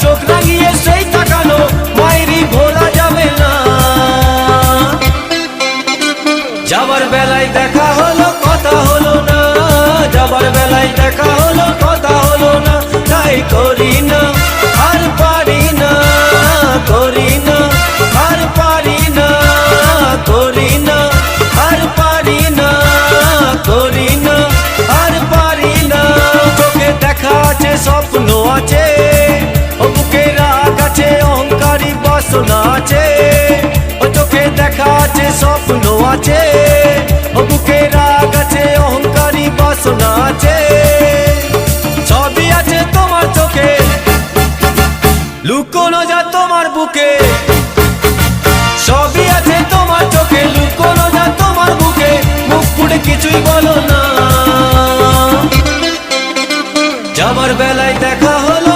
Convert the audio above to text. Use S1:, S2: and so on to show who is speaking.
S1: চোখ রাঙিয়ে সেই তাকানো মায়েরই ভোলা যাবে না। যাবার বেলায় দেখা হলো কথা হলো না, যাবার বেলায় দেখা হলো কথা হলো না। তাই করি না আর পারি না, করি না আর পারি না, করি না আর পারি না, করি না আর পারি না। চোখে দেখা আছে স্বপ্ন আছে, ও বুকে রাগ আছে অহংকারী বাসনা আছে। ও চোখে দেখা আছে স্বপ্ন আছে, ও বুকে রাগ আছে অহংকারী বাসনা আছে। সবই আছে তোমার চোখে, লুকোনো যা তোমার বুকে। সবই আছে তোমার চোখে, লুকোনো যা তোমার বুকে। মুখ পুড়ে কিছুই বলো না। যাবার বেলায় দেখা হলো